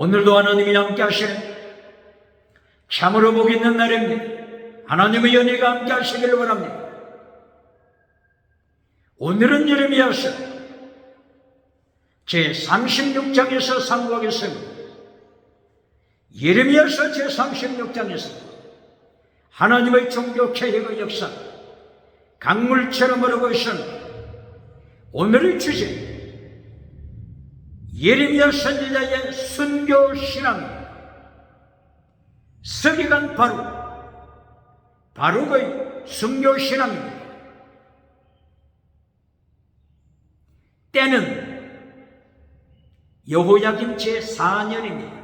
오늘도 하나님이 함께 하시는 참으로 복 있는 날입니다. 하나님의 연혜가 함께 하시길 바랍니다. 오늘은 예레미야서 제36장에서 상고하겠습니다. 예레미야서 제36장에서 하나님의 종교 개혁의 역사 강물처럼 흐르고 있습니다. 오늘의 주제 예레미야 선지자의 순교 신앙입니다. 서기관 바룩의 순교 신앙입니다. 때는 여호야김 제4년입니다.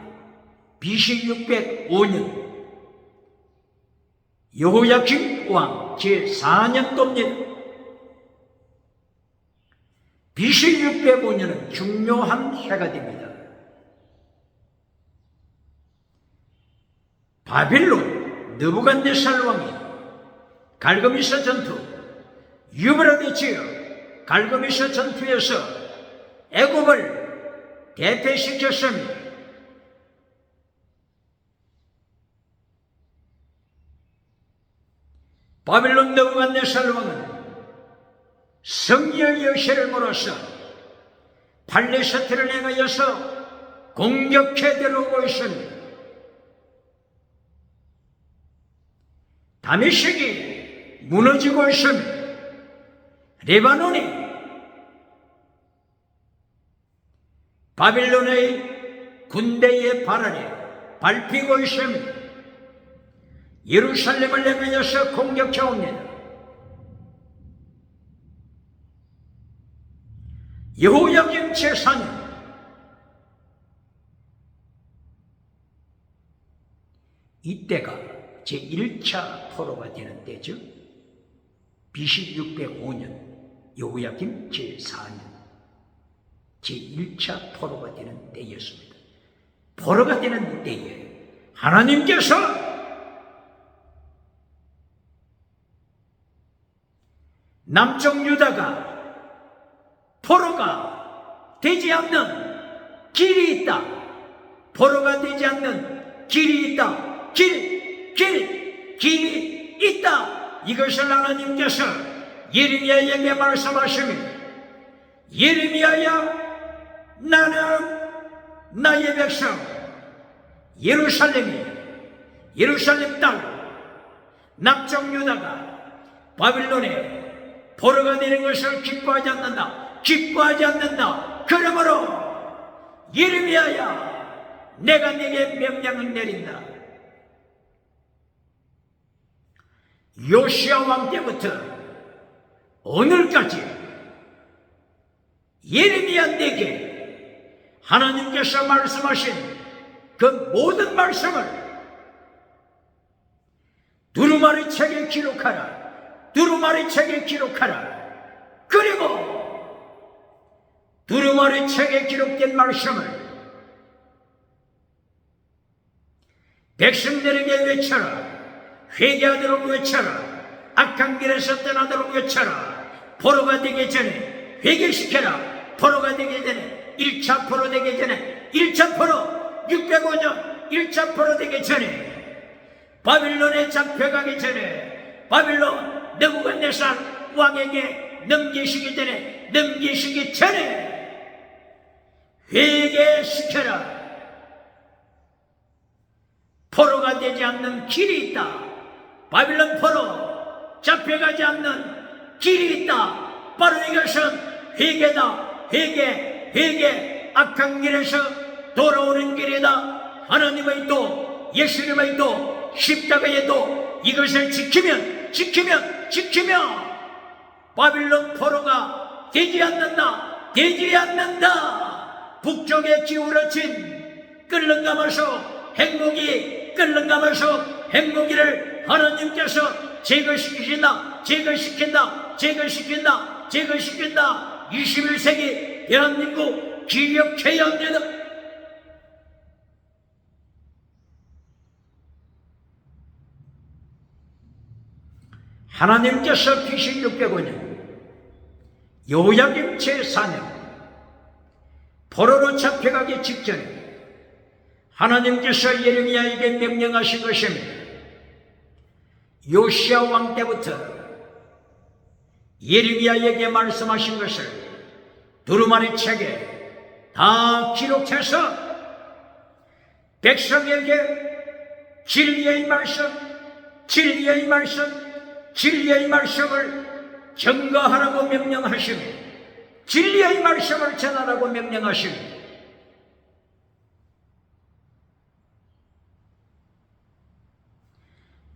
BC 605년 여호야김 왕 제4년도입니다. BC 605년은 중요한 해가 됩니다. 바빌론 느부갓네살 왕이 갈그미스 전투, 유브라데 지역 갈그미스 전투에서 애굽을 대패시켰습니다. 바빌론 느부갓네살 왕은 성리의 여세를 몰아서 팔레스타인을 향하여서 공격해 들어오고 있습니다. 다메섹이 무너지고 있습니다. 레바논이 바빌론의 군대의 발 아래 밟히고 있습니다. 예루살렘을 향하여서 공격해 옵니다. 여호야김 제4년 이때가 제1차 포로가 되는 때죠. BC 605년 여호야김 제4년 제1차 포로가 되는 때였습니다. 포로가 되는 때에 하나님께서 남쪽 유다가 포로가 되지 않는 길이 있다. 포로가 되지 않는 길이 있다. 길이 있다. 이것을 하나님께서 예레미야에게 말씀하십니다. 예레미야야, 나는 나의 백성 예루살렘 땅 남쪽 유다가 바빌론에 포로가 되는 것을 기뻐하지 않는다. 그러므로 예레미야야, 내가 네게 명령을 내린다. 요시야 왕 때부터 오늘까지 예레미야에게 하나님께서 말씀하신 그 모든 말씀을 두루마리 책에 기록하라. 그리고 두루마리 책에 기록된 말씀을 백성들에게 외쳐라. 회개하도록 외쳐라. 악한 길에서 떠나도록 외쳐라. 포로가 되기 전에 회개시켜라. 포로가 되기 전에 1차 포로 되기 전에 1차 포로 605년 1차 포로 되기 전에 바빌론에 잡혀가기 전에 바빌론 느부갓네살 왕에게 넘기시기 전에 회개시켜라. 포로가 되지 않는 길이 있다. 바빌론 포로 잡혀가지 않는 길이 있다. 바로 이것은 회개다. 회개. 악한 길에서 돌아오는 길이다. 하나님의 도, 예수님의 도, 십자가의 도, 이것을 지키면 바빌론 포로가 되지 않는다. 북쪽에 기울어진 핵무기를 하나님께서 제거시킨다. 21세기 대한민국 기억해야 합니다. 하나님께서 BC 605년 여호야김 제4년 포로로 잡혀가기 직전에 하나님께서 예레미야에게 명령하신 것입니다. 요시야 왕 때부터 예레미야에게 말씀하신 것을 두루마리 책에 다 기록해서 백성에게 진리의 말씀, 진리의 말씀, 진리의 말씀을 증거하라고 명령하십니다. 진리의 말씀을 전하라고 명령하십니다.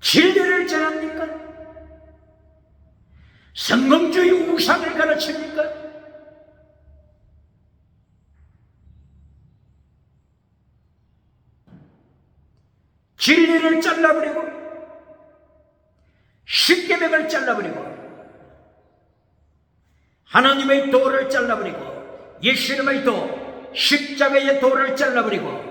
진리를 전합니까? 성공주의 우상을 가르칩니까? 진리를 잘라버리고 십계명을 잘라버리고 하나님의 도를 잘라버리고 예수님의 도 십자가의 도를 잘라버리고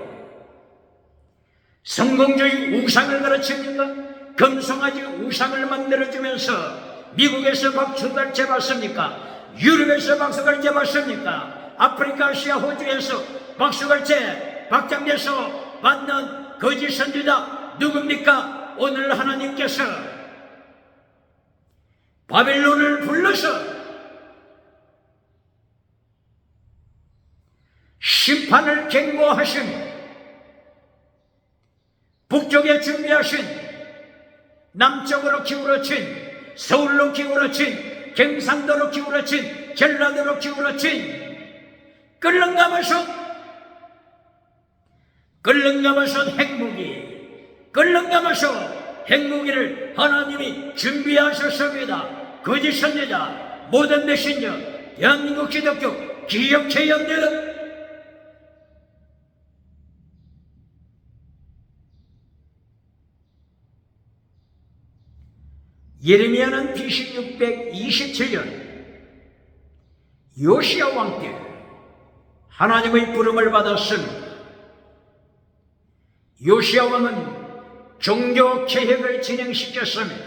성공주의 우상을 가르칩니까? 금송아지 우상을 만들어주면서 미국에서 박수갈 재봤습니까? 유럽에서 박수갈 재봤습니까? 아프리카, 아시아, 호주에서 박수갈 재 박장돼서 받는 거짓 선지자 누굽니까? 오늘 하나님께서 바벨론을 불러서 심판을 경고하신 북쪽에 준비하신 남쪽으로 기울어진 서울로 기울어진 경상도로 기울어진 전라도로 기울어진 끌렁감아선 핵무기를 하나님이 준비하셨습니다. 거짓 선지자, 모든 메신저, 대한민국 기독교 기억체 연대는 예레미야는 BC 627년 요시야 왕 때 하나님의 부름을 받았습니다. 요시야 왕은 종교 개혁을 진행시켰습니다.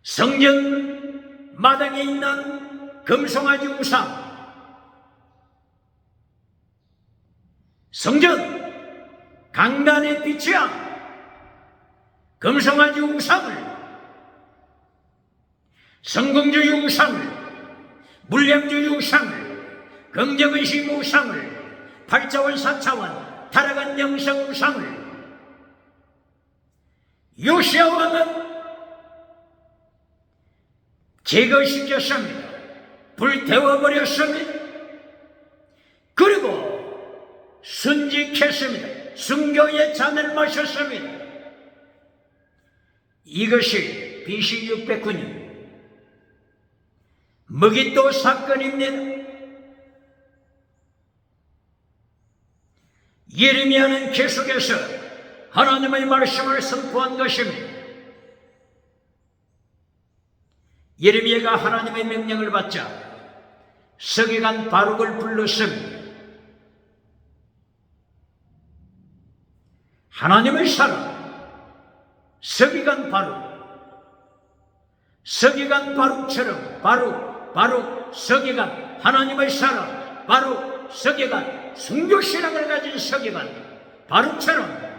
성전 마당에 있는 금송아지 우상, 성전 강단의 빛이야 금송아지 우상을, 성공주의 우상을, 물량주의 우상을, 긍정의식 우상을, 8차원 4차원 타락한 영성 우상을 요시야 왕은 제거시켰습니다. 불태워버렸습니다. 그리고 순직했습니다. 순교의 잔을 마셨습니다. 이것이 BC 609년 머깃도 사건입니다. 예레미야는 계속해서 하나님의 말씀을 선포한 것입니다. 예레미야가 하나님의 명령을 받자 서기관 바룩을 불렀습니다. 하나님의 사람 서기관 바룩처럼 바룩 서기관, 하나님의 사람 바룩 서기관, 순교신앙을 가진 서기관 바룩처럼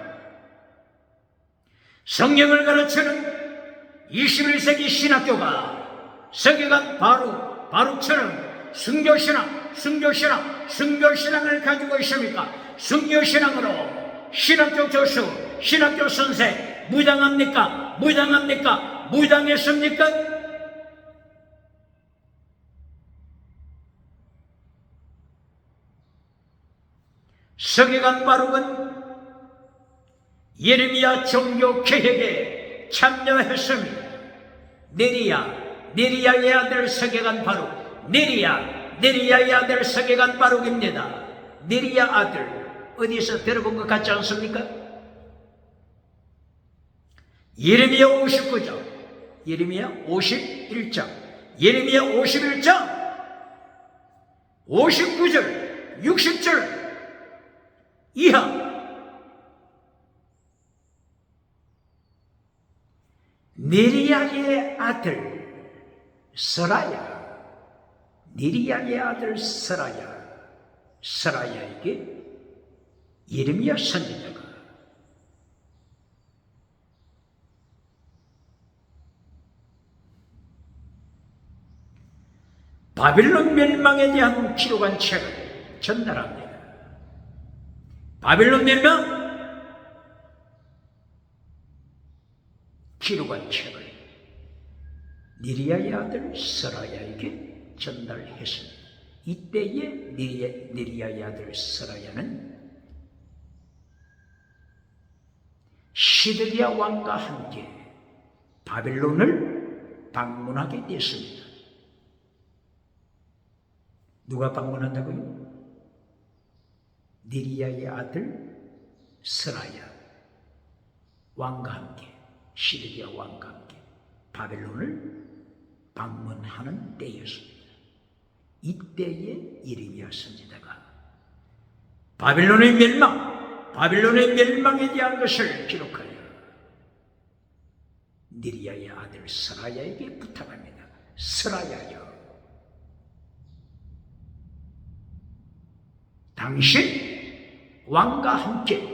성경을 가르치는 21세기 신학교가 서기관 바룩처럼 순교신앙을 가지고 있습니까? 순교신앙으로 신학교 교수, 신학교 선생 무당합니까? 무당했습니까? 서기관 바룩은 예레미야 종교 개혁에 참여했습니다. 네리야의 아들 서기관 바룩, 네리야의 아들 서기관 바룩입니다. 네리야 아들 어디서 들어본 것 같지 않습니까? 예레미야 59장, 예레미야 51장, 예레미야 51장 59절 60절 이하 네리야의 아들 서라야에게 예레미야 선지자가 바빌론 멸망에 대한 기록한 책을 전달합니다. 바빌론 멸망 기록한 책을 니리야의 아들 스라야에게 전달했습니다. 이때에 니리야의 아들 스라야는 시드기야 왕과 함께 바빌론을 방문하게 됐습니다. 누가 방문한다고요? 니리야의 아들 스라야 왕과 함께, 시드기야 왕과 함께 바벨론을 방문하는 때였습니다. 이때에 예레미야 선지자가 바벨론의 멸망에 대한 것을 기록하여 니리야의 아들 스라야에게 부탁합니다. 스라야여, 당신 왕과 함께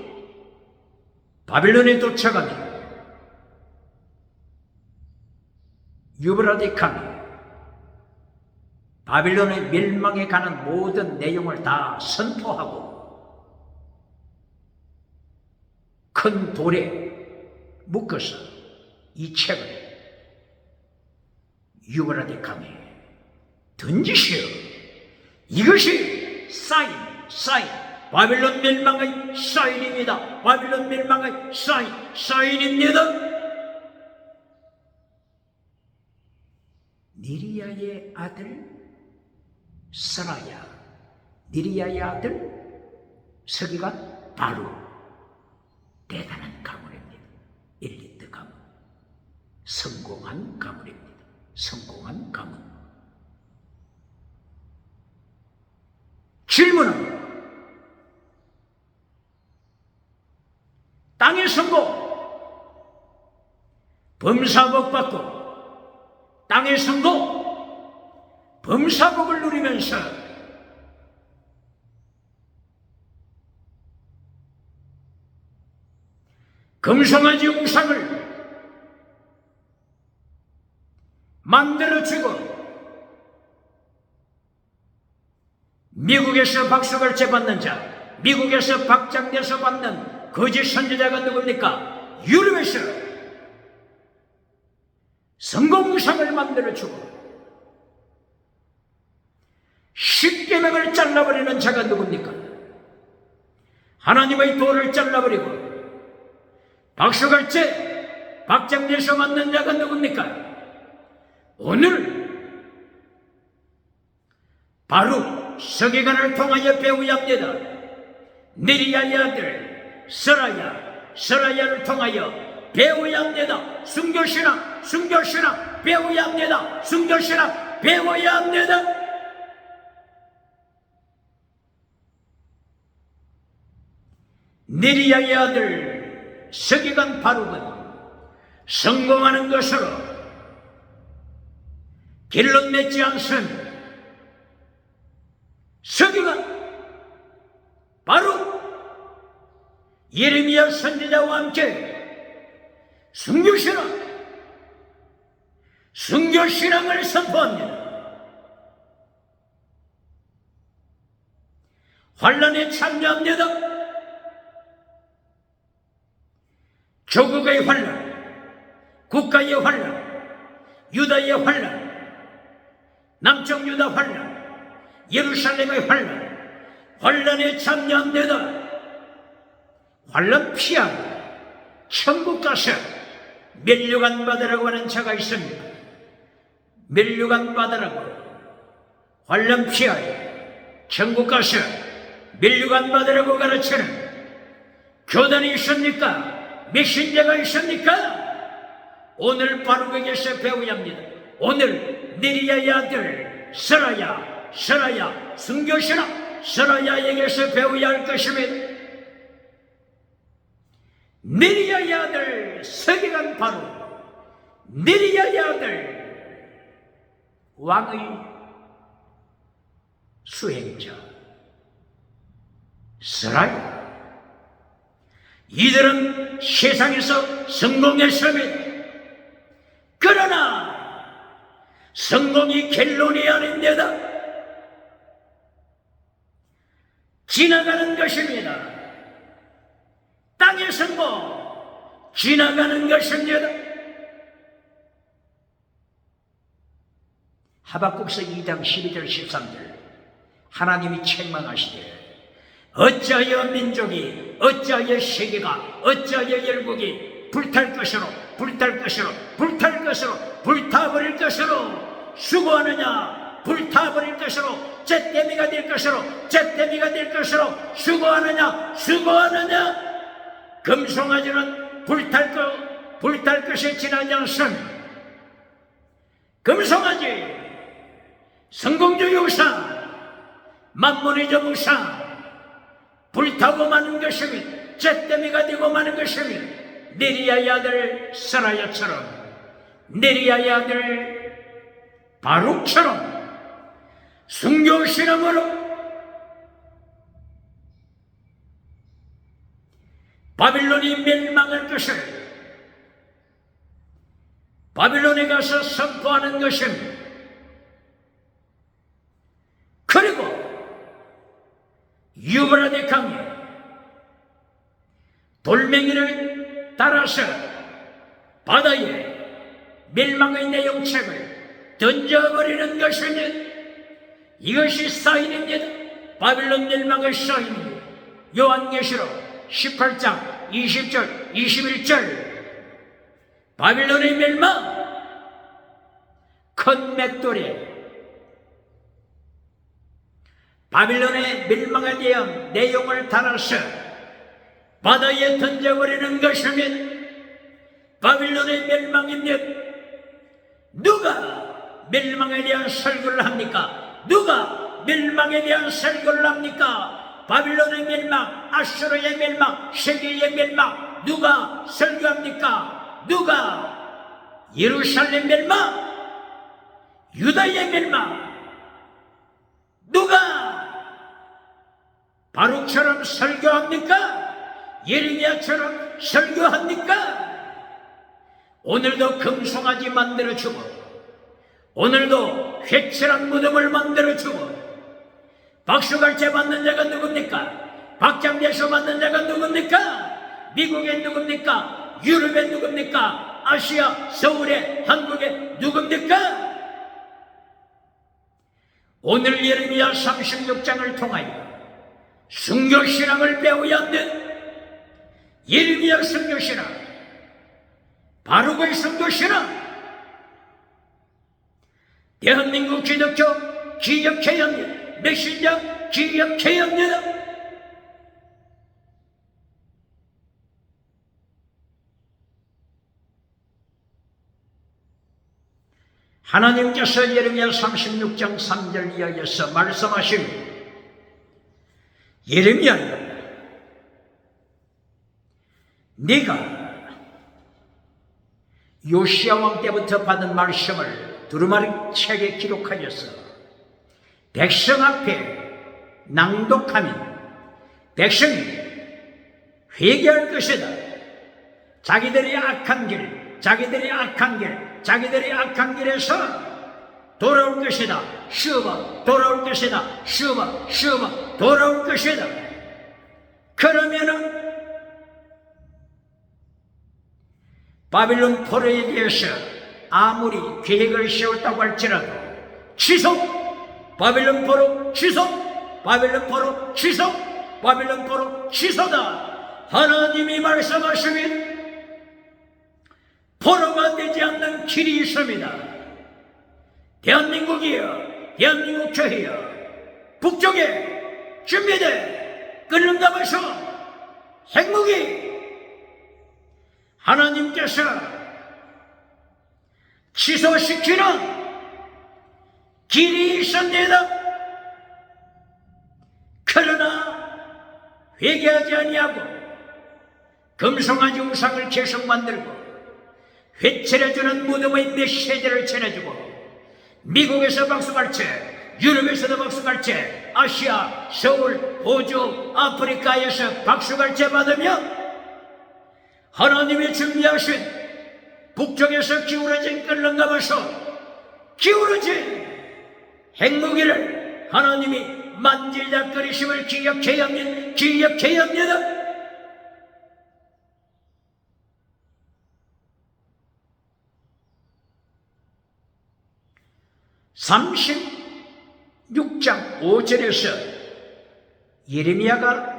바벨론에 도착하면 유브라데칸 바빌론의 멸망에 관한 모든 내용을 다 선포하고 큰 돌에 묶어서 이 책을 유브라데칸에 던지시오. 이것이 사인, 바빌론 멸망의 사인입니다. 바빌론 멸망의 사인입니다. 니리야의 아들 스라야, 니리야의 아들 서기관 바룩, 대단한 가문입니다. 엘리트 가문, 성공한 가문입니다. 성공한 가문. 질문은 땅의 성공, 범사복 받고 땅의 성공, 범사복을 누리면서 금송아지 우상을 만들어주고 미국에서 박수갈채 받는 자, 미국에서 박장대서 받는 거짓 선지자가 누굽니까? 유럽에서 성공 우상을 만들어주고 십계명을 잘라버리는 자가 누굽니까? 하나님의 도를 잘라버리고 박수갈채 박장대서 받는 자가 누굽니까? 오늘 바로 서기관을 통하여 배워야 합니다. 니리야의 아들 스라야를 통하여 배워야 합니다. 순교신앙 배워야 합니다. 순교신앙 배워야 합니다. 니리야의 아들 서기관 바룩은 성공하는 것으로 결론 맺지 않습니다. 서기관 바룩 예레미야 선지자와 함께 순교신앙을 선포합니다. 환란에 참여합니다. 조국의 환란, 국가의 환란, 유다의 환란, 남쪽 유다 환란, 예루살렘의 환란에 참여합니다. 환란 피하고 천국 가서 멸류관 받으라고 하는 자가 있습니다. 멸류관 받으라고 환란 피하여 천국 가서 멸류관 받으라고 가르치는 교단이 있습니까? 메신저가 있습니까? 오늘 바룩에게서 배워야 합니다. 오늘 니리야의 아들 스라야 순교신앙 스라야에게서 배워야 할 것입니다. 니리야의 아들 서기관 바룩, 니리야의 아들 왕의 수행자 스라야 이들은 세상에서 성공했습니다. 그러나 성공이 결론이 아닙니다. 지나가는 것입니다. 땅의 성공, 지나가는 것입니다. 하박국서 2장 12절 13절 하나님이 책망하시되 어찌하여 민족이, 어찌하여 세계가, 어찌하여 열국이 불탈 것으로, 불탈 것으로, 불탈 것으로, 불타버릴 것으로 수고하느냐, 불타버릴 것으로, 잿더미가 될 것으로, 잿더미가 될 것으로 수고하느냐, 수고하느냐. 금송아지는 불탈 것이 지나지 않습니다. 금송아지, 성공주의 우상, 만문의적 우상, 불타고 마는 것입니다. 잿더미가 되고 마는 것입니다. 네리야의 아들 스라야처럼, 네리야의 아들 바룩처럼 순교신앙으로 바빌론이 멸망할 것을 바빌론에 가서 선포하는 것입니다. 그리고 유브라데 강에 돌멩이를 따라서 바다에 멸망의 내용책을 던져버리는 것입니다. 이것이 사인입니다. 바빌론 멸망의 사인입니다. 요한계시록 18장 20절 21절 바빌론의 멸망, 큰 맷돌에 바빌론의 멸망에 대한 내용을 달아서 바다에 던져버리는 것입니다. 바빌론의 멸망입니다. 누가 멸망에 대한 설교를 합니까? 누가 멸망에 대한 설교를 합니까? 바빌론의 멸망, 아수르의 멸망, 세계의 멸망 누가 설교합니까? 누가? 예루살렘 멸망, 유다의 멸망 누가 바룩처럼 설교합니까? 예레미야처럼 설교합니까? 오늘도 금송아지 만들어주고, 오늘도 회칠한 무덤을 만들어주고, 박수갈채 받는 자가 누굽니까? 박장대소 받는 자가 누굽니까? 미국에 누굽니까? 유럽에 누굽니까? 아시아, 서울에, 한국에 누굽니까? 오늘 예레미야 36장을 통하여 순교신앙을 배워야 한다. 예레미야 순교신앙, 바룩의 순교신앙, 대한민국 기독교 기억해야 합니다. 메시지가 기억해야 합니다. 하나님께서 예레미야 36장 3절 이하에서 말씀하십니다. 예레미야야, 네가 요시야 왕 때부터 받은 말씀을 두루마리 책에 기록하여서 백성 앞에 낭독하면 백성이 회개할 것이다. 자기들의 악한 길, 자기들의 악한 길에서 돌아올 것이다. 쉬어봐, 돌아올 것이다. 쉬어봐, 돌아올 것이다. 그러면은 바빌론 포로에 대해서 아무리 계획을 세웠다고 할지라도 취소, 바빌론 포로 취소, 바빌론 포로 취소, 바빌론 포로 취소다. 하나님이 말씀하시면 포로가 되지 않는 길이 있습니다. 대한민국이여, 대한민국 교회여, 북쪽에 준비돼 끓는다마셔 핵무기 하나님께서 취소시키는 길이 있습니다. 그러나 회개하지 아니하고 금송아지 우상을 계속 만들고 회칠해주는 무덤의 메시지를 전해주고 미국에서 박수갈채, 유럽에서도 박수갈채, 아시아, 서울, 호주, 아프리카에서 박수갈채 받으며 하나님이 준비하신 북쪽에서 기울어진 끓는감에서 기울어진 핵무기를 하나님이 만질작거리심을 기억해야 합니다. 36장 5절에서 예레미야가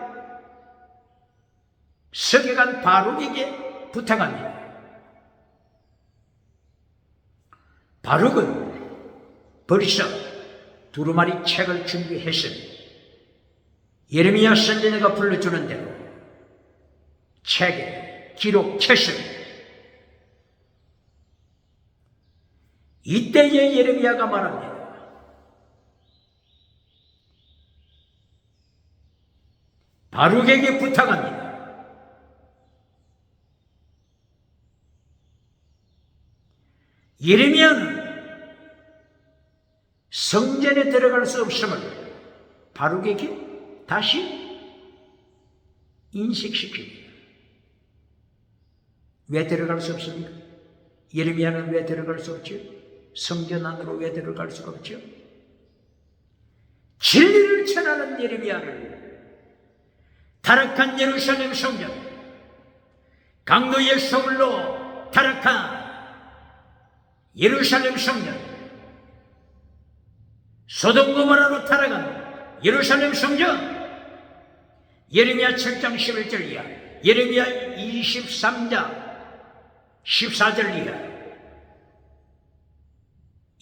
서기관 바룩에게 부탁합니다. 바룩은 벌써 두루마리 책을 준비했으니 예레미야 선지자가 불러주는 대로 책에 기록했습니다. 이때에 예레미야가 말합니다. 바룩에게 부탁합니다. 예레미야는 성전에 들어갈 수 없음을 바룩에게 다시 인식시킵니다. 왜 들어갈 수 없습니까? 예레미야는 왜 들어갈 수 없죠? 성전 안으로 왜 들어갈 수가 없죠? 진리를 전하는 예레미야를 타락한 예루살렘 성전, 강도의 소울로 타락한 예루살렘 성전, 소돔 고모라로 타락한 예루살렘 성전, 예레미야 7장 11절 이하, 예레미야 23장 14절 이하,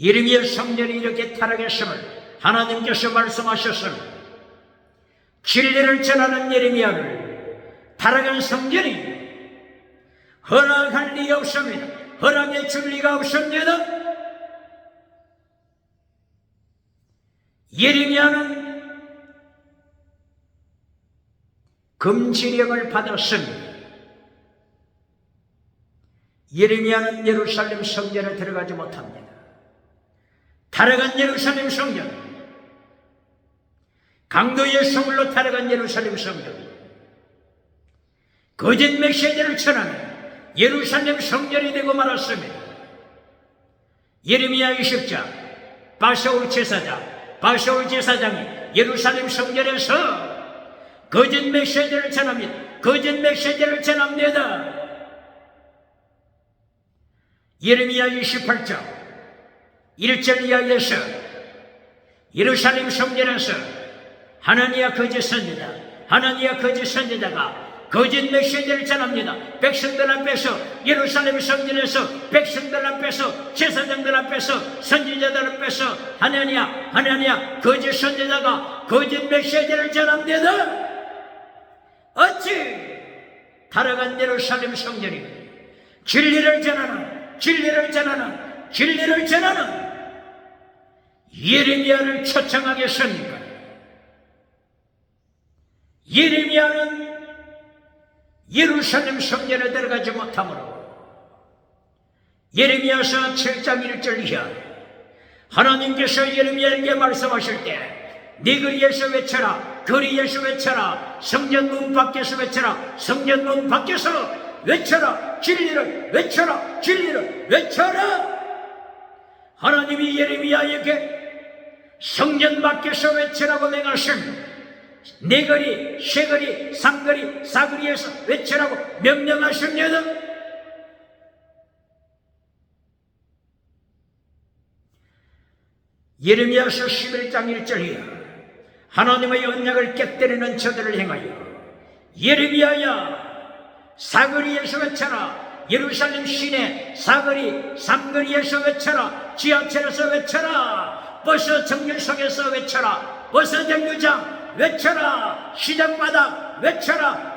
예레미야 성전이 이렇게 타락했음을 하나님께서 말씀하셨습니다. 진리를 전하는 예레미야를 타락한 성전이 허락할 리 없습니다. 허락해 줄 리가 없습니다. 예레미야는 금지령을 받았습니다. 예레미야는 예루살렘 성전에 들어가지 못합니다. 타락한 예루살렘 성전, 강도의 소울로 타락한 예루살렘 성전, 거짓 메시지를 전하는 예루살렘 성전이 되고 말았습니다. 예레미야 20장 바세올 제사장이 예루살렘 성전에서 거짓 메시지를 전합니다. 거짓 메시지를 전합니다. 예레미야 28장 1절 이하에서 예루살렘 성전에서 하나니야 거짓 선지자가 거짓 메시지를 전합니다. 백성들 앞에서, 예루살렘 성전에서 백성들 앞에서, 제사장들 앞에서, 선지자들 앞에서 하나니야 거짓 선지자가 거짓 메시지를 전합니다. 어찌 타락한 예루살렘 성전이 진리를 전하는 예레미야를 초청하겠습니까? 예레미야는 예루살렘 성전에 들어가지 못하므로 예레미야서 7장 1절 이하, 하나님께서 예레미야에게 말씀하실 때 네 거리에서 외쳐라, 거리에서 외쳐라, 성전 문 밖에서 외쳐라, 성전 문 밖에서 외쳐라, 진리를 외쳐라. 하나님이 예레미야에게 성전 밖에서 외치라고 명하십니다. 네 거리, 세 거리, 삼거리, 사거리에서 외치라고 명령하십니다. 예레미야서 11장 1절이야. 하나님의 언약을 깨뜨리는 저들을 행하여 예레미야야, 사거리에서 외쳐라, 예루살렘 시내 사거리, 삼거리에서 외쳐라, 지하철에서 외쳐라, 버스 정류장에서 외쳐라, 버스 정류장 외쳐라, 시장바닥 외쳐라.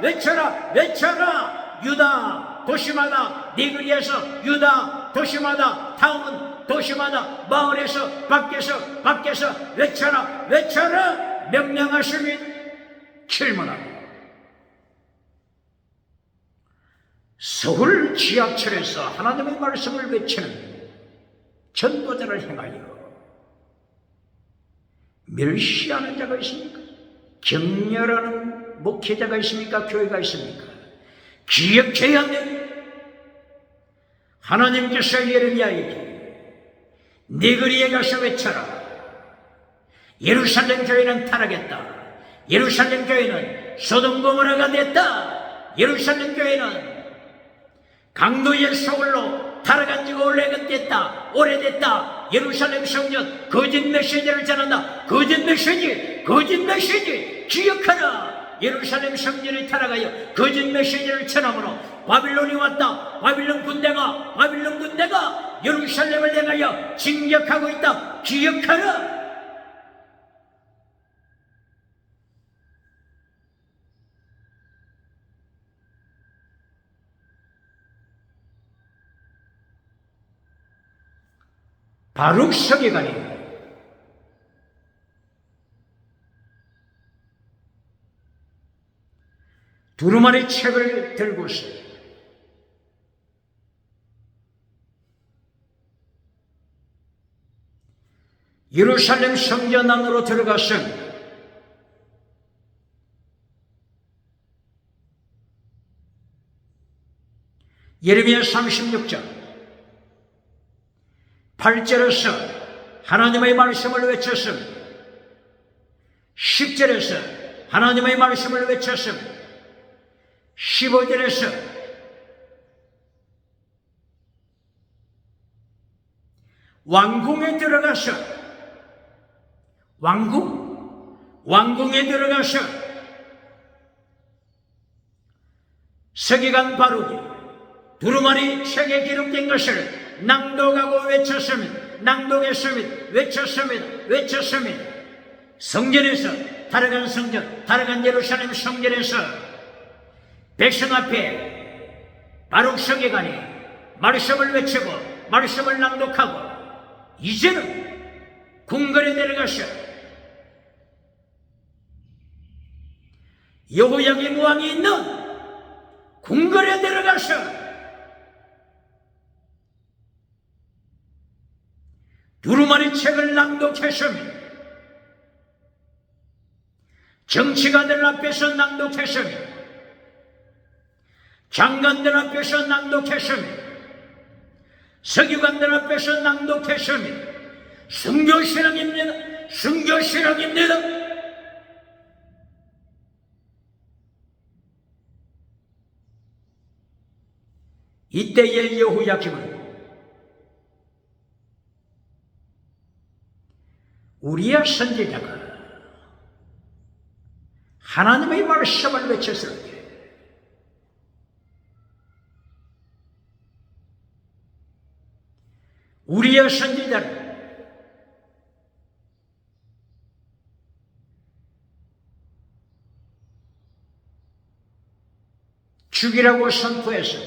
유다 도시마다, 네 거리에서 유다 도시마다, 타운 도시마다, 마을에서 밖에서 외쳐라. 명령하시면 질문합니다. 서울 지하철에서 하나님의 말씀을 외치는 전도자를 행하여 멸시하는 자가 있습니까? 격렬하는 목회자가 있습니까? 교회가 있습니까? 기억해야 한다. 하나님께서 예레미야에게 네 거리에 가서 외쳐라. 예루살렘 교회는 타락했다. 예루살렘 교회는 소돔 고모라가 됐다. 예루살렘 교회는 강도의 소굴로 타락한 지가 오래됐다. 예루살렘 성전 거짓 메시지를 전한다. 거짓 메시지 기억하라. 예루살렘 성전이 타락하여 거짓 메시지를 전함으로 바빌론이 왔다. 바빌론 군대가 예루살렘을 향하여 진격하고 있다. 기억하라. 바룩 서기관이 두루마리 책을 들고서 예루살렘 성전 안으로 들어갔습니다. 예레미야 36장 8절에서 하나님의 말씀을 외쳤습니다. 10절에서 하나님의 말씀을 외쳤습니다. 15절에서 왕궁에 들어가서 왕궁에 들어가서 서기관 바룩이 두루마리 책에 기록된 것을 낭독하고 외쳤습니다. 성전에서 타락한 예루살렘 성전에서 백성 앞에 바룩 서기관이 말씀을 외치고 말씀을 낭독하고 이제는 궁궐에 내려가서 여호야김 왕이 있는 궁궐에 내려가서 두루마리 책을 낭독했습니다. 정치가들 앞에서 낭독했습니다. 장관들 앞에서 낭독했습니다. 서기관들 앞에서 낭독했습니다. 순교신앙입니다. 이때의 여호야김은 우리야 선지자가 하나님의 말씀을 외쳤을 때 우리야 선지자는 죽이라고 선포해서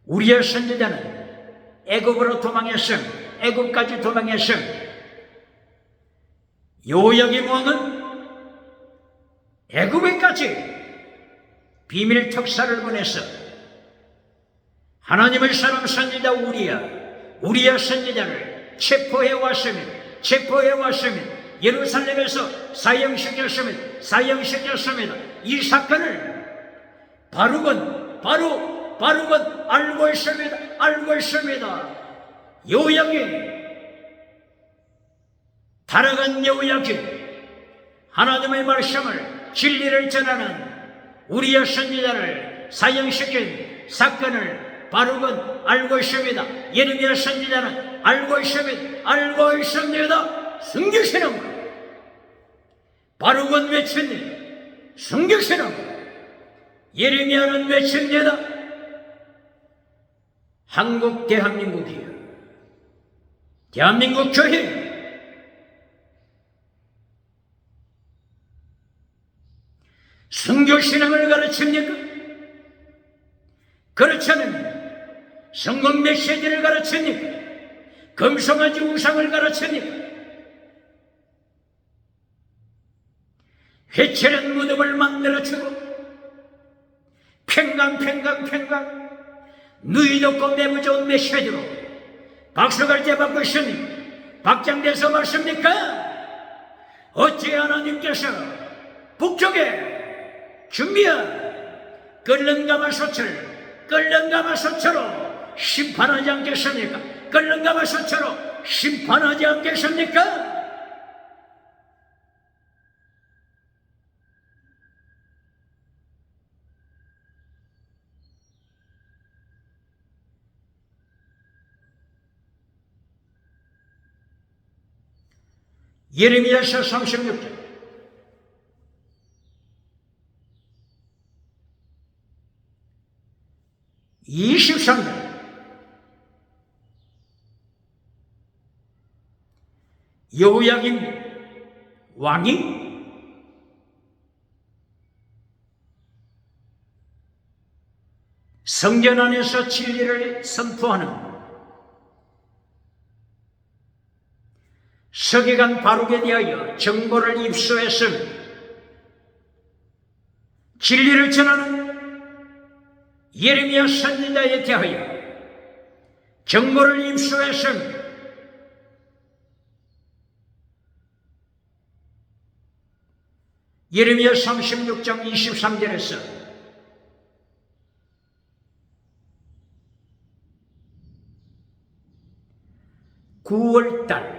우리야 선지자는 애굽으로 애굽까지 도망했습니다. 여호야김 왕은 애굽에까지 비밀 특사를 보내서 하나님의 사람 선지자 우리야 선지자를 체포해 왔습니다. 예루살렘에서 사형시켰습니다. 이 사건을 바룩은 알고 있습니다. 여호야김, 타락한 여호야김, 하나님의 말씀을 진리를 전하는 우리야 선지자를 사형시킨 사건을 바룩은 알고 있습니다. 예레미야 선지자는 알고 있습니다. 순교신앙. 바룩은 외칩니다. 순교신앙. 예레미야는 외칩니다. 한국 대한민국이요. 대한민국 교회. 순교신앙을 가르칩니까? 그렇지 않으면 성공 메시지를 가르칩니까? 금송아지 우상을 가르칩니까? 회칠한 무덤을 만들어주고 팽강 누이 덮고 매부 좋은 메시지로 박수갈 때 받고 있습니까? 박장돼서 맞습니까? 어찌 하나님께서 북쪽에 준비야. 끓는 가마솥을 끓는 가마솥으로 심판하지 않겠습니까? 끓는 가마솥으로 심판하지 않겠습니까? 예레미야서 36장 23절 여호야김 왕이 성전 안에서 진리를 선포하는 서기관 바룩에 대하여 정보를 입수했음. 진리를 전하는 예레미야 선지자에 대하여 정보를 입수했음. 예레미야 36장 23절에서 (9월달)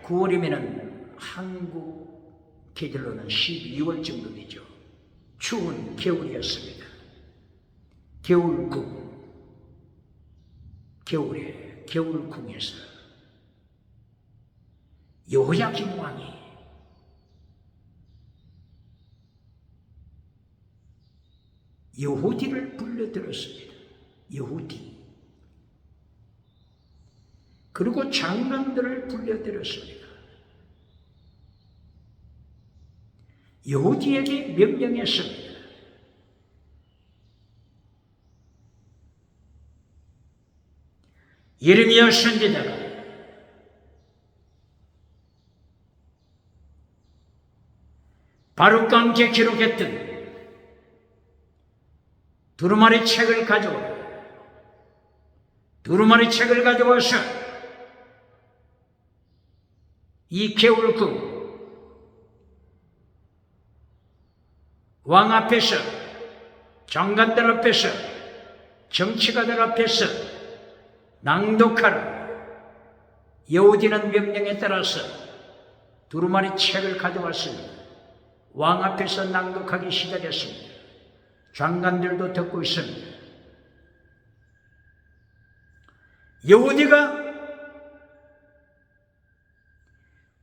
9월이면 한국 계절로는 12월 정도 되죠. 추운 겨울이었습니다. 겨울궁, 겨울에 겨울궁에서 여호야김 왕이 여후디를 불러들었습니다. 여후디. 그리고 장관들을 불러들였습니다. 여후디에게 명령했습니다. 예레미야 선지자가 바룩과 함께 기록했던 두루마리 책을 가져오라. 두루마리 책을 가져와서 이 겨울궁 왕 앞에서, 장관들 앞에서, 정치가들 앞에서 낭독하라. 여후디는 명령에 따라서 두루마리 책을 가져왔습니다. 왕 앞에서 낭독하기 시작했습니다. 장관들도 듣고 있습니다. 여후디가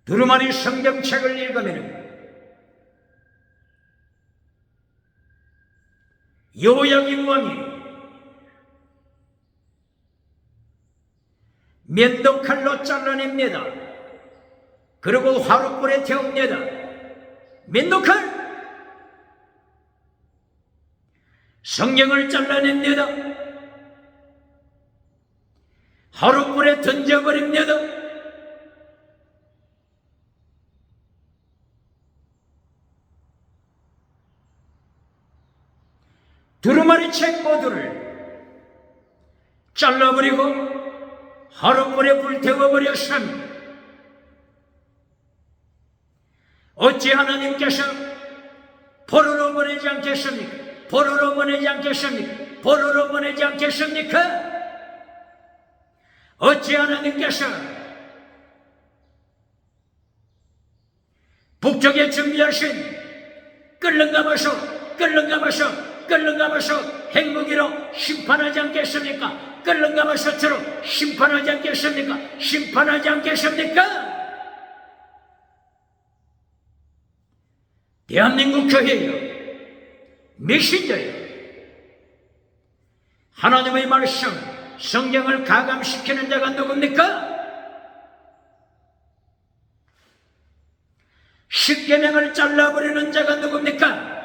두루마리 성경책을 읽으면 여호야김 왕이 면도칼로 잘라냅니다. 그리고 화롯불에 태웁니다. 면도칼! 성경을 잘라냅니다. 화롯불에 던져버립니다. 두루마리 책 모두를 잘라버리고 화롯불에 불태워버렸습니다. 어찌 하나님께서 포로로 보내지 않겠습니까? 포로로 보내지 않겠습니까? 포로로 보내지 않겠습니까? 어찌 하나님께서 북쪽에 준비하신 끓는 가마솥 행복이로 심판하지 않겠습니까? 끓는 가마솥으로 심판하지 않겠습니까? 심판하지 않겠습니까? 대한민국 교회요, 메신저요, 하나님의 말씀 성경을 가감시키는 자가 누굽니까? 십계명을 잘라버리는 자가 누굽니까?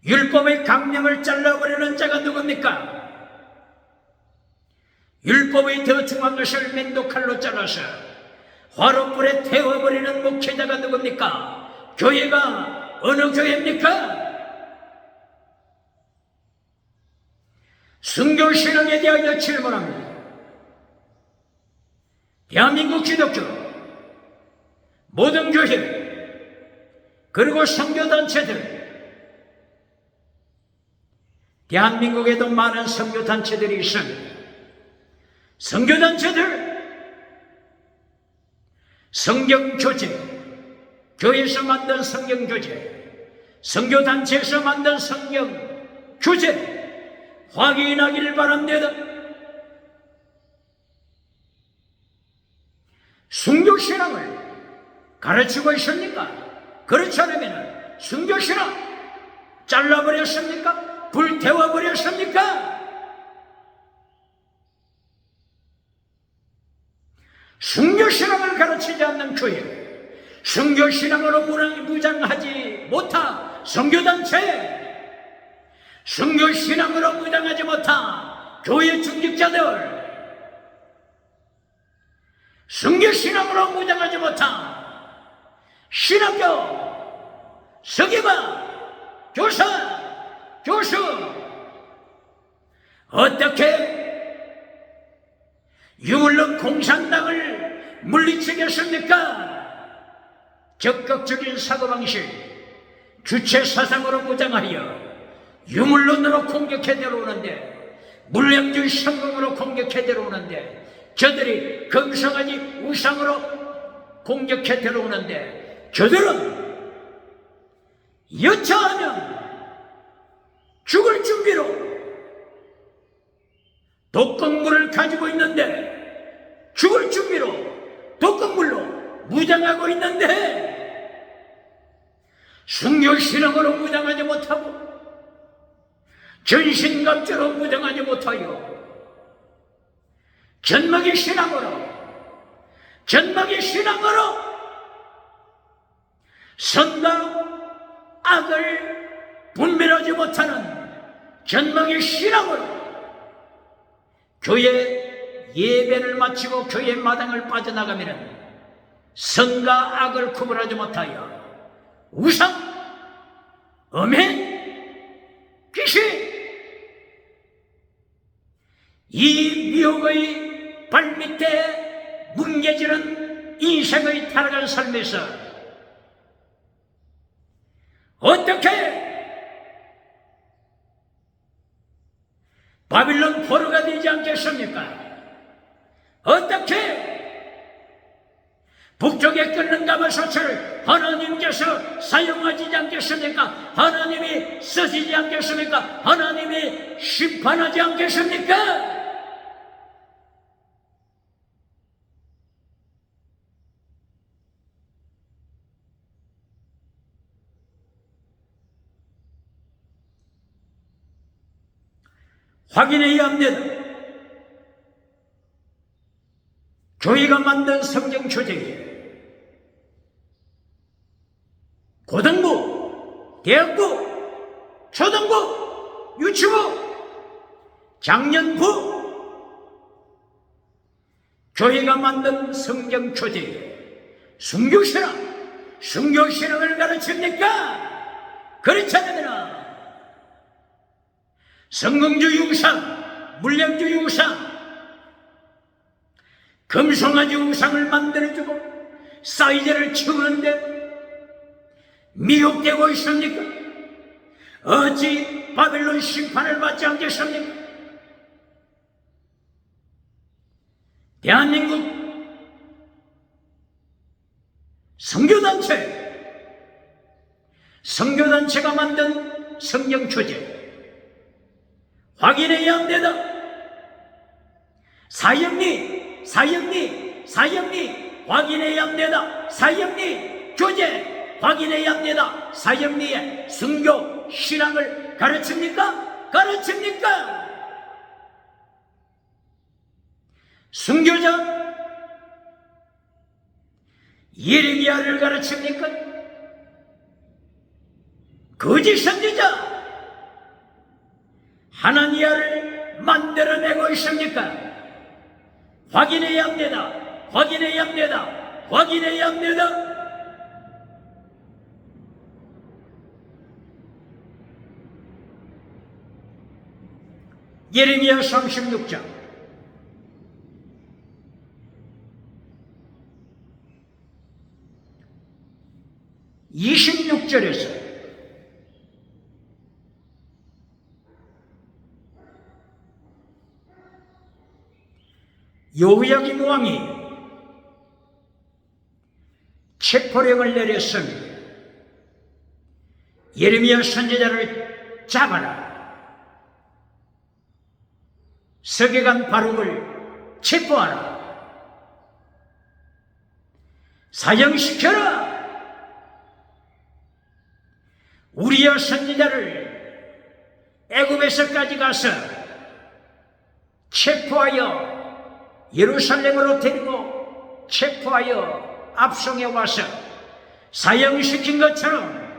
율법의 강령을 잘라버리는 자가 누굽니까? 율법의 더 중한 것을 면도칼로 잘라서 화롯불에 태워버리는 목회자가 누굽니까? 교회가 어느 교회입니까? 순교신앙에 대하여 질문합니다. 대한민국 기독교 모든 교회 그리고 선교단체들, 대한민국에도 많은 선교단체들이 있습니다. 선교단체들, 성경교재, 교회에서 만든 성경교재, 선교단체에서 만든 성경교재 확인하기를 바랍니다. 순교신앙을 가르치고 있습니까? 그렇지 않으면 순교신앙 잘라버렸습니까? 불태워버렸습니까? 순교신앙을 가르치지 않는 교회, 순교신앙으로 무장하지 못한 선교단체, 순교신앙으로 무장하지 못한 교회 중직자들, 순교신앙으로 무장하지 못한 신학교, 서기관, 교사, 교수, 어떻게 유물론 공산당을 물리치겠습니까? 적극적인 사고방식, 주체사상으로 무장하여 유물론으로 공격해 들어오는데, 물량주의 성공으로 공격해 들어오는데, 저들이 금성아지 우상으로 공격해 들어오는데, 저들은 여차하면 죽을 준비로 독극물을 가지고 있는데, 죽을 준비로 독극물로 무장하고 있는데, 순교신앙으로 무장하지 못하고 전신갑주로 무장하지 못하여 전막의 신앙으로 선과 악을 분별하지 못하는 전막의 신앙으로 교회 예배를 마치고 교회 마당을 빠져나가면 선과 악을 구분하지 못하여 우상, 음행, 귀신, 이 미혹의 발밑에 뭉개지는 인생의 타락한 삶에서 어떻게 바빌론 포로가 되지 않겠습니까? 어떻게 북쪽에 끓는 가마솥을 하나님께서 사용하지 않겠습니까? 하나님이 쓰시지 않겠습니까? 하나님이 심판하지 않겠습니까? 확인해야 합니다. 교회가 만든 성경 교재에 고등부, 대학부, 초등부, 유치부, 장년부, 교회가 만든 성경 교재에 순교신앙을 가르칩니까? 그렇지 않으면 성공주의 우상, 물량주의 우상, 금송아지 우상을 만들어주고 사이즈를 치우는데 미혹되고 있습니까? 어찌 바빌론 심판을 받지 않겠습니까? 대한민국 선교단체가 만든 성경 교재 확인해야 합니다. 사형리 확인해야 합니다. 사형리 교재 확인해야 합니다. 사형리의 순교 신앙을 가르칩니까? 순교자 예레미야를 가르칩니까? 거짓 선지자 하나니아를 만들어내고 있습니까? 확인해야 합니다. 예레미야 36장 26절에서 요호야김 왕이 체포령을 내렸습니다. 예레미야 선지자를 잡아라. 서기관 바룩을 체포하라. 사형시켜라. 우리야 선지자를 애굽에서까지 가서 체포하여 예루살렘으로 데리고 체포하여 압송해 와서 사형시킨 것처럼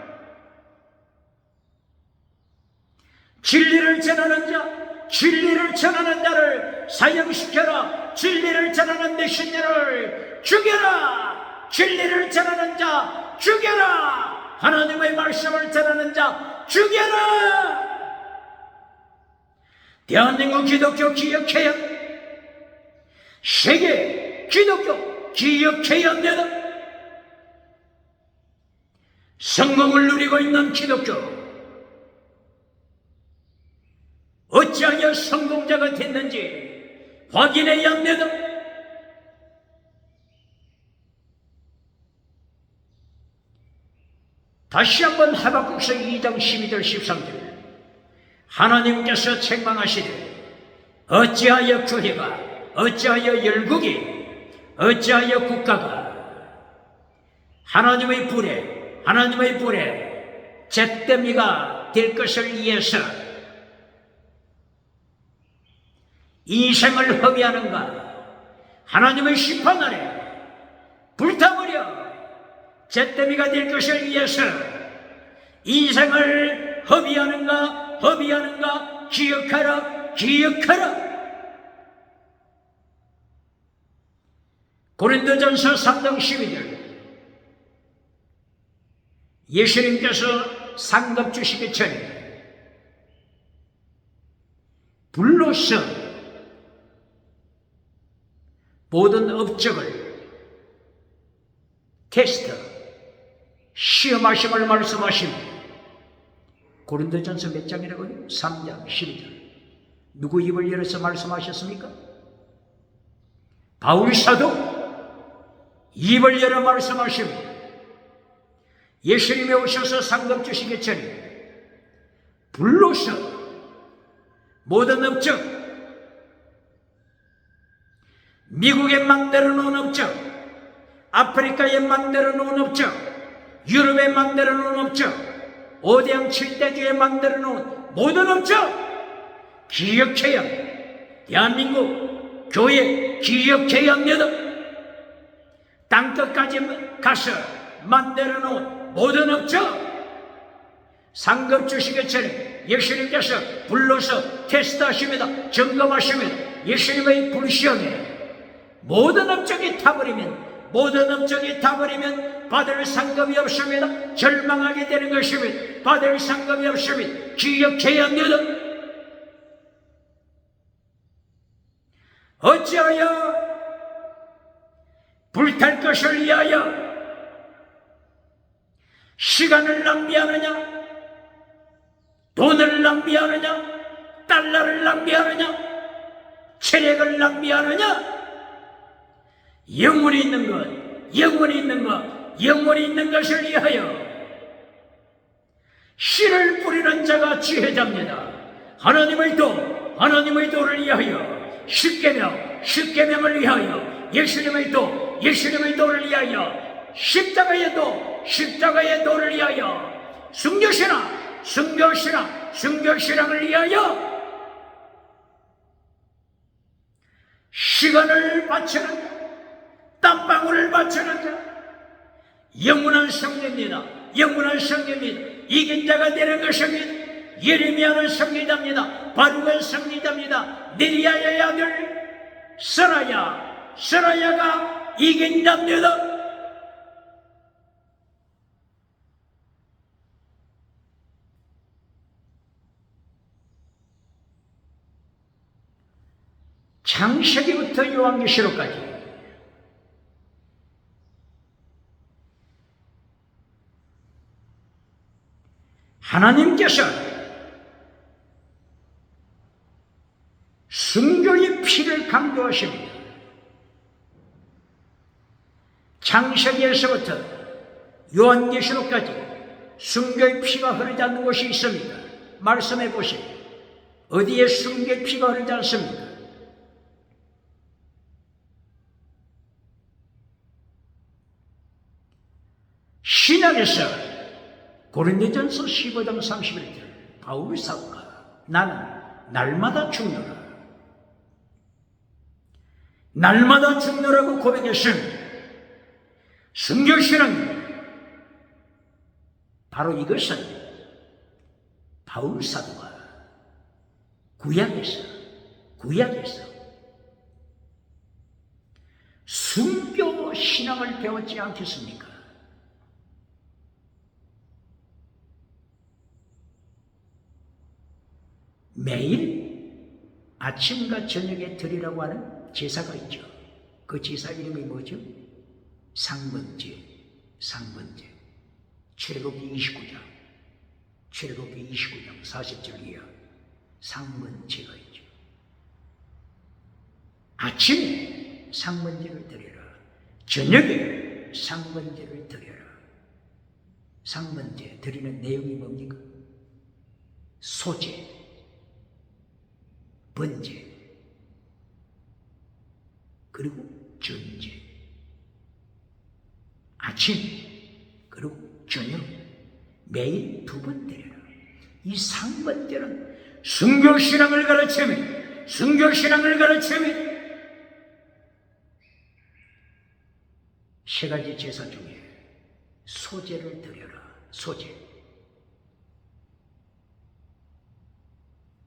진리를 전하는 자, 진리를 전하는 자를 사형시켜라. 진리를 전하는 메신저를 죽여라. 진리를 전하는 자 죽여라. 하나님의 말씀을 전하는 자 죽여라. 대한민국 기독교 기억해야, 세계 기독교 기억해야 합니다. 성공을 누리고 있는 기독교, 어찌하여 성공자가 됐는지 확인해야 합니다. 다시 한번 하박국서 2장 12절 13절 하나님께서 책망하시되 어찌하여 교회가, 어찌하여 열국이, 어찌하여 국가가 하나님의 불에 잿더미가 될 것을 위해서 인생을 허비하는가. 하나님의 심판 아래 불타버려 잿더미가 될 것을 위해서 인생을 허비하는가. 기억하라. 고린도전서 3장 12절 예수님께서 상급 주시기 전에 불로서 모든 업적을 테스트, 시험하심을 말씀하십니다. 고린도전서 몇 장이라고요? 3장 12절. 누구 입을 열어서 말씀하셨습니까? 바울 사도 입을 열어 말씀하십니다. 예수님이 오셔서 상급 주시기 전에 불로서 모든 업적, 미국에 만들어 놓은 업적, 아프리카에 만들어 놓은 업적, 유럽에 만들어 놓은 업적, 오대양 칠대주에 만들어 놓은 모든 업적 기억해야 합니다. 대한민국 교회 기억해야 합니다. 땅끝까지 가서 만들어 놓은 모든 업적 상급 주시기 전에 예수님께서 불러서 테스트하십니다. 점검하십니다. 예수님의 불시험에 모든 업적이 타버리면 받을 상급이 없습니다. 절망하게 되는 것입니다. 받을 상급이 없습니다. 기억해야 합니다. 어찌하여 불탈 것을 위하여 시간을 낭비하느냐, 돈을 낭비하느냐, 달러를 낭비하느냐, 체력을 낭비하느냐. 영혼이 있는 것을 위하여 씨를 뿌리는 자가 지혜자입니다. 하나님의 도를 위하여 십계명을 위하여 예수님의 도를 위하여 십자가의 도를 위하여 순교신앙을 위하여 시간을 바치는 자, 땀방울을 바치는 자, 영원한 성례입니다. 이긴 자가 되는 것입니다. 예레미야는 성리자입니다. 바룩은 성리자입니다. 네리야의 아들 스라야가 이긴 자입니다. 창세기부터 요한계시록까지 하나님께서 순교의 피를 강조하십니다. 창세기에서부터 요한계시록까지 순교의 피가 흐르지 않는 곳이 있습니다. 말씀해 보세요. 어디에 순교의 피가 흐르지 않습니까? 신약에서 고린도전서 15장 31절 바울 사도가 나는 날마다 죽노라. 날마다 죽노라고 고백했은 순교신은 바로 이것은 바울 사도가 구약에서 순교 신앙을 배웠지 않겠습니까? 매일 아침과 저녁에 드리라고 하는 제사가 있죠. 그 제사 이름이 뭐죠? 상번제. 출애굽기 29장 40절 이하 상번제가 있죠. 아침에 상번제를 드려라. 저녁에 상번제를 드려라. 상번제 드리는 내용이 뭡니까? 소제, 번제, 그리고 전제. 아침 그리고 저녁 매일 2번 드려라. 이 상번제는 순교신앙을 가르치며 세 가지 제사 중에 소제를 드려라.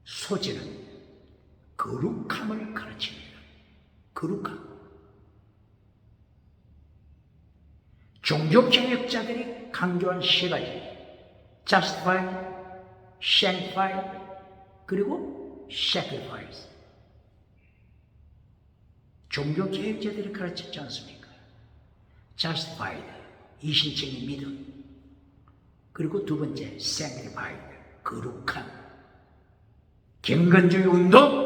소제는 거룩함을 가르칩니다. 거룩함. 종교개혁자들이 강조한 세 가지: justify, sanctify, 그리고 sacrifice. 종교개혁자들이 가르쳤지 않습니까? justified, 이신적인 믿음. 그리고 두 번째, sanctified, 거룩함. 경건주의 운동,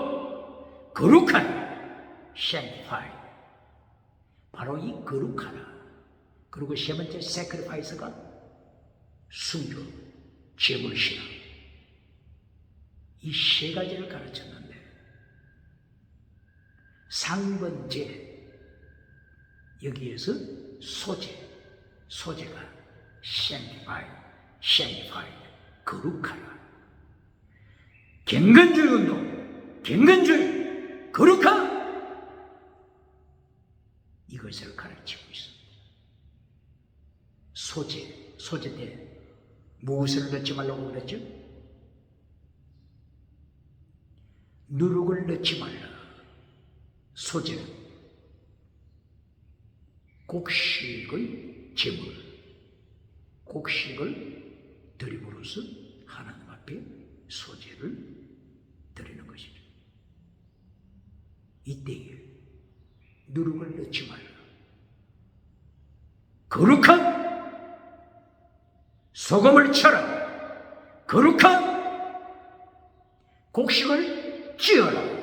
거룩한 sanctified. 바로 이 거룩하라. 그리고 세 번째 sacrifice가 순교, 제물신앙. 이 세 가지를 가르쳤는데 상번제, 여기에서 소제가 sanctified, 거룩하라. 경건주의 운동, 경건주의, 거룩함. 이것을 가르치고 있습니다. 소제 때 무엇을 넣지 말라고 그랬죠? 누룩을 넣지 말라. 소제는 곡식의 제물, 곡식을 드림으로써 하나님 앞에 소제를 드리는 것이죠. 이때에 누룩을 넣지 말라. 거룩한 소금을 쳐라. 거룩한 곡식을 찌어라.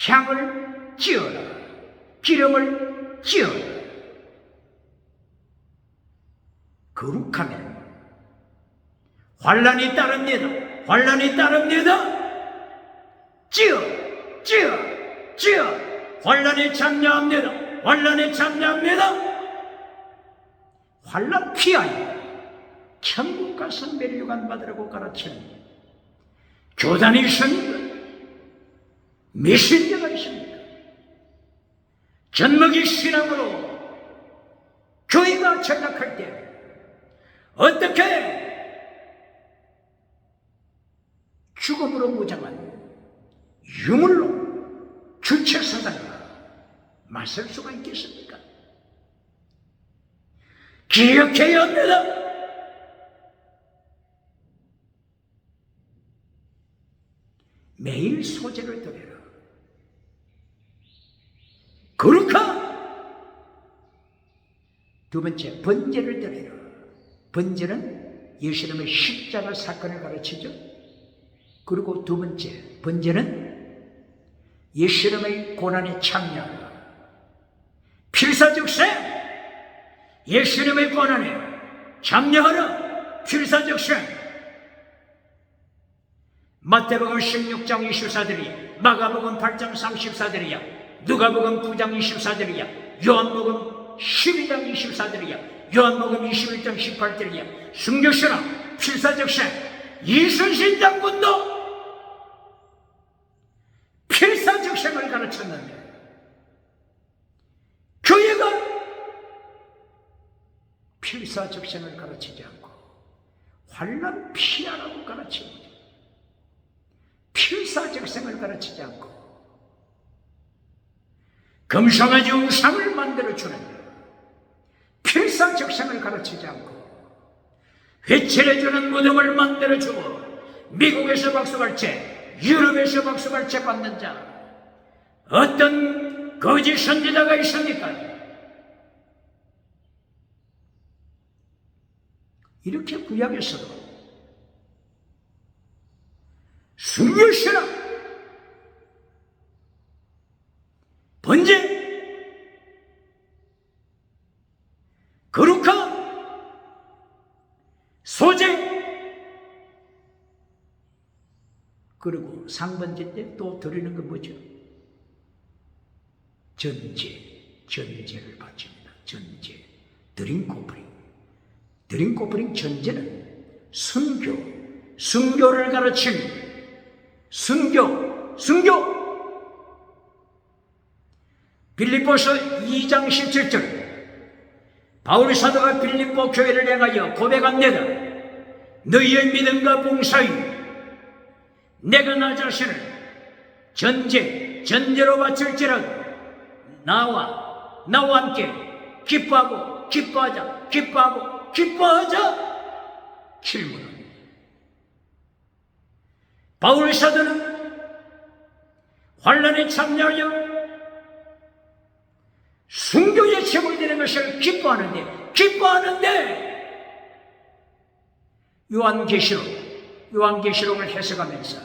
향을 찌어라. 기름을 찌어라. 거룩하면 환난이 따릅니다. 찌어. 환난에 참여합니다. 환난 피하여 천국 가서 멸류관 받으라고 가르치는 교단이 있습니까? 메신저가 있습니까? 젖먹이 신앙으로 교회가 전락할 때 어떻게 죽음으로 무장한 유물로 주체사상과 맞설 수가 있겠습니까? 기억해야 합니다. 매일 소제를 드려라. 거룩한 두 번째 번제를 드려라. 번제는 예수님의 십자가 사건을 가르치죠. 그리고 두 번째는 예수님의 고난에 참여하라. 필사적생, 예수님의 고난에 참여하라. 필사적생. 마태복음 16장 24절이야. 마가복음 8장 34절이야. 누가복음 9장 24절이야. 요한복음 12장 24절이야. 요한복음 21장 18절이야. 순교신앙, 필사적생. 이순신 장군도 필사적생을 가르쳤는데 교회가 필사적생을 가르치지 않고 환난 피하라고 가르치고 필사적생을 가르치지 않고 금송아지 우상을 만들어주는 필사적생을 가르치지 않고 회칠해주는 무덤을 만들어주고 미국에서 박수갈채, 유럽에서 박수갈채 받는 자 어떤 거짓 선지자가 있습니까? 이렇게 구약에서도 순교신앙, 번제, 거룩함, 소재, 그리고 상번제 때 또 드리는 건 뭐죠? 전제를 바칩니다. 전제, 드링코프링 전제는 순교를 가르치는 순교. 빌립보서 2장 17절. 바울 사도가 빌립보 교회를 향하여 고백합니다. 너희의 믿음과 봉사에 내가 나 자신을 전제로 바칠지라도 나와 함께 기뻐하자. 질문합니다. 바울 사도는 환난에 참여하여 순교에 제물되는 것을 기뻐하는데 요한계시록을 해석하면서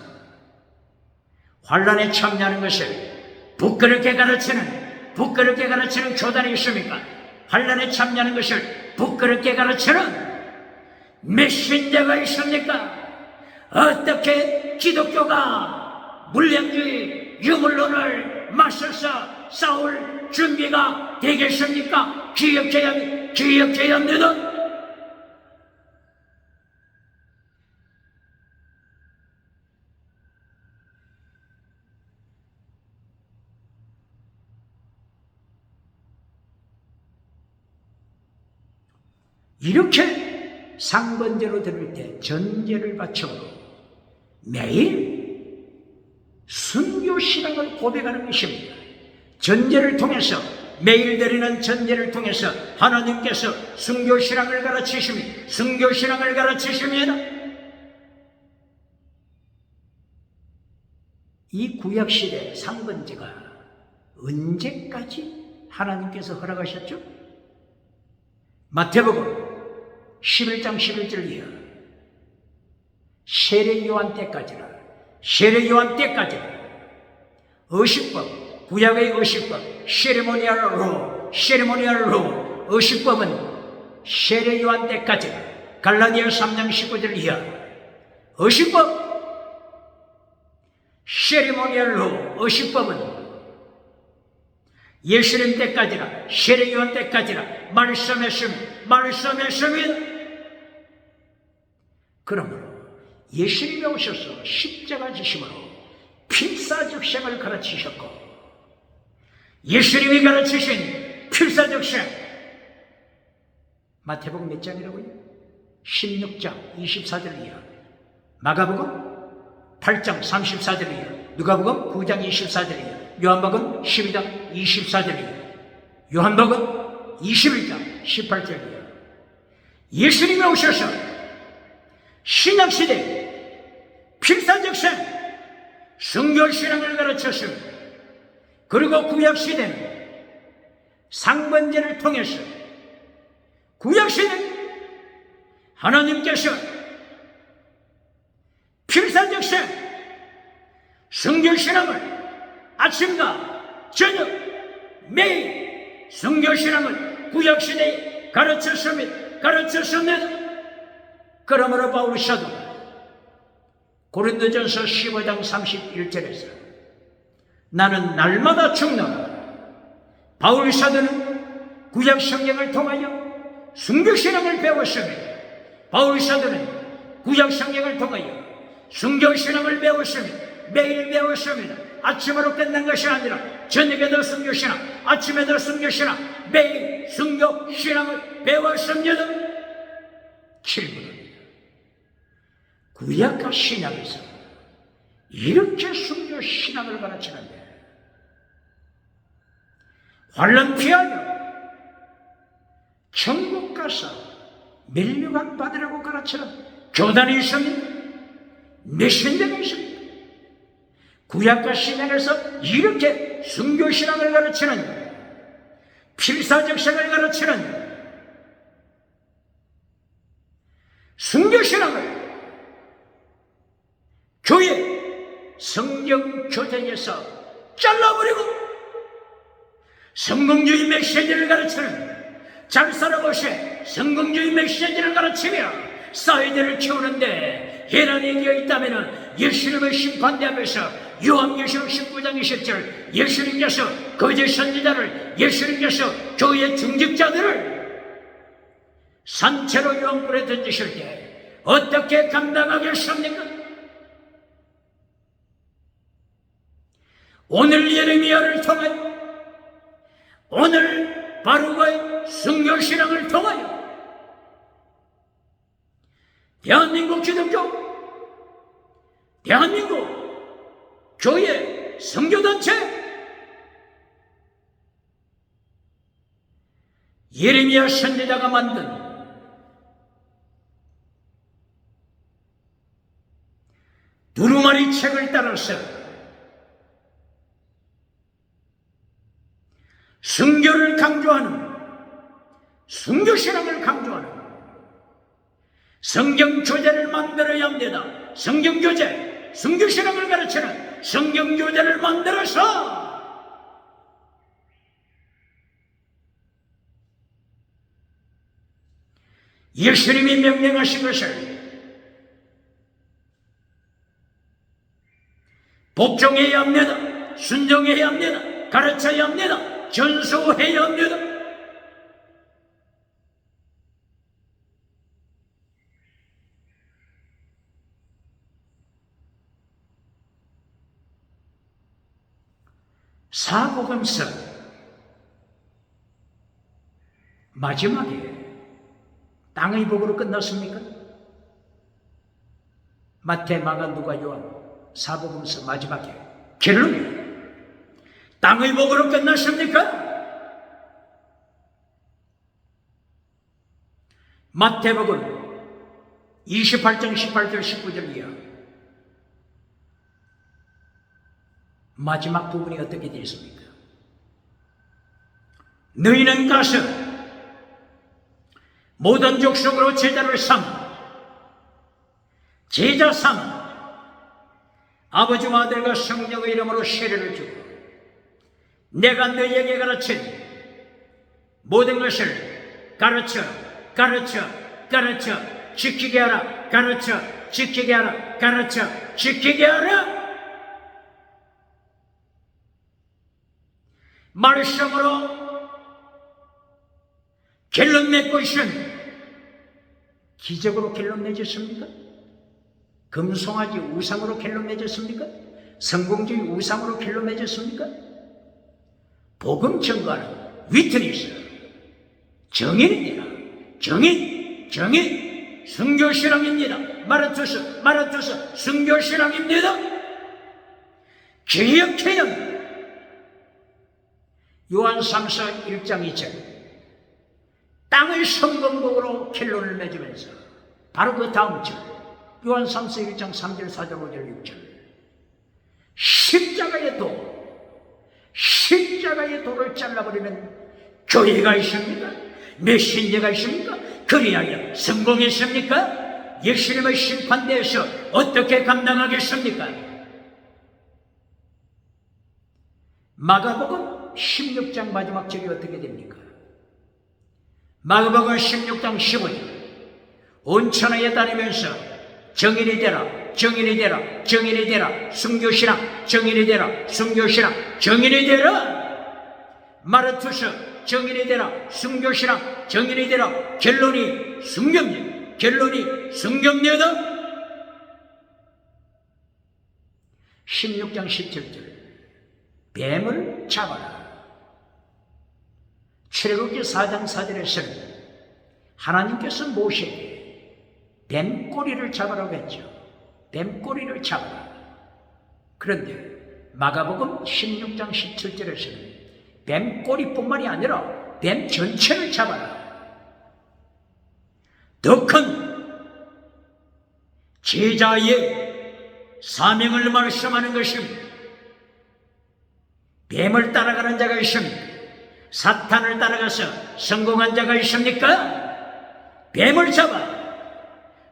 환난에 참여하는 것을 부끄럽게 가르치는 교단이 있습니까? 환난에 참여하는 것을 부끄럽게 가르치는 메신저가 있습니까? 어떻게 기독교가 물량주의, 유물론을 맞서서 싸울 준비가 되겠습니까? 기억제였느든 이렇게 상번제로 드릴 때 전제를 바쳐 매일 순교신앙을 고백하는 것입니다. 전제를 통해서 매일 드리는 전제를 통해서 하나님께서 순교신앙을 가르치십니다. 이 구약시대 상번제가 언제까지 하나님께서 허락하셨죠? 마태복음 11장 11절 이하 세례요한 때까지라 의식법, 구약의 의식법, 세리모니얼로 의식법은 세례요한 때까지 갈라디아 3장 19절 이하 의식법, 세리모니얼로 의식법은 예수님 때까지라 세례요한 때까지라 말씀했으면 그러므로 예수님이 오셔서 십자가 지심으로 필사적생을 가르치셨고 예수님이 가르치신 필사적생 마태복음 몇 장이라고요? 16장 24절 이하 마가복음 8장 34절 이하 누가복음 9장 24절 이하 요한복음 12장 24절 이하 요한복음 21장 18절 이하 예수님이 오셔서 신약시대 필사적생 순교신앙을 가르쳤습니다. 그리고 구약시대는 상번제를 통해서 구약시대는 하나님께서 필사적생 성결신앙을 아침과 저녁 매일 성결신앙을 구약시대에 가르쳤습니다. 그러므로 바울 사도가 고린도전서 15장 31절에서 나는 날마다 죽노라. 바울 사도는 구약 성경을 통하여 순교신앙을 배웠습니다. 바울 사도는 구약 성경을 통하여 순교신앙을 배웠습니다. 매일 배웠습니다. 아침으로 끝난 것이 아니라 저녁에도 순교신앙, 아침에도 순교신앙, 매일 순교신앙을 배웠습니다. 7분입니다. 구약과 신약에서 이렇게 순교신앙을 가르치는데 환난 피하여 천국 가서 멸류관 받으라고 가르치는 교단이 있습니다. 메신저가 있습니다. 구약과 신약에서 이렇게 순교신앙을 가르치는 필사적생을 가르치는 순교신앙을 교회 성경교대에서 잘라버리고 성공주의 메시지를 가르치는 잘 살아보세 성공주의 메시지를 가르치며 사회들을 키우는데 해란이 되어 있다면 예수님의 심판대 앞에서 요한계시록 19장 20절 예수님께서 거짓 선지자를 예수님께서 교회 중직자들을 산채로 유황불에 던지실 때 어떻게 감당하겠습니까? 오늘 예레미야를 통하여 오늘 바루가의 순교신앙을 통하여 대한민국 기독교 대한민국 교회 선교단체 예레미야 선지자가 만든 두루마리 책을 따라서 순교를 강조하는 순교신앙을 강조하는 성경교재를 만들어야 합니다. 성경교재, 순교신앙을 가르치는 성경교재를 만들어서 예수님이 명령하신 것을 복종해야 합니다. 순종해야 합니다. 가르쳐야 합니다. 전수해야 합니다. 사복음서 마지막에 땅의 복으로 끝났습니까? 마태, 마가, 누가, 요한 사복음서 마지막에 결론이 땅의 복으로 끝났습니까? 마태복음 28장 18절 19절 이하 마지막 부분이 어떻게 되어 있습니까? 너희는 가서 모든 족속으로 제자를 제자 아버지와 아들과 성령의 이름으로 세례를 주고 내가 너희에게 가르친 모든 것을 가르쳐 지키게 하라. 가르쳐 지키게 하라. 가르쳐 지키게 하라. 말씀으로 결론 맺고 있은 기적으로 결론 맺었습니까? 금송아지 우상으로 결론 맺었습니까? 성공주의 우상으로 결론 맺었습니까? 복음 전가는 위트니스 정인입니다. 정인 순교신앙입니다. 마라투스 순교신앙입니다. 기억해야 합니다. 요한 3서 1장 2절 땅의 성공복으로 결론을 맺으면서 바로 그 다음 절 요한 3서 1장 3절 4절 5절 6절 십자가의 돌을 잘라버리면 교회가 있습니까? 메신저가 있습니까? 그리하여 성공했습니까? 예수님의 심판대에서 어떻게 감당하겠습니까? 마가복음 16장 마지막 절이 어떻게 됩니까? 마가복음 16장 15절 온 천하에 다니면서 정인이 되라, 정인이 되라, 정인이 되라, 순교시라, 정인이 되라, 순교시라, 정인이 되라. 마르투스 정인이 되라, 순교시라, 정인이 되라. 결론이 순경례, 결론이 순경례다. 16장 17절 뱀을 잡아라. 출애굽기 4장 4절에서는 하나님께서 모세에게 뱀꼬리를 잡으라고 했죠. 뱀꼬리를 잡아라. 그런데 마가복음 16장 17절에서는 뱀꼬리뿐만이 아니라 뱀 전체를 잡아라. 더 큰 제자의 사명을 말씀하는 것입니다. 뱀을 따라가는 자가 있습니까? 사탄을 따라가서 성공한 자가 있습니까? 뱀을 잡아,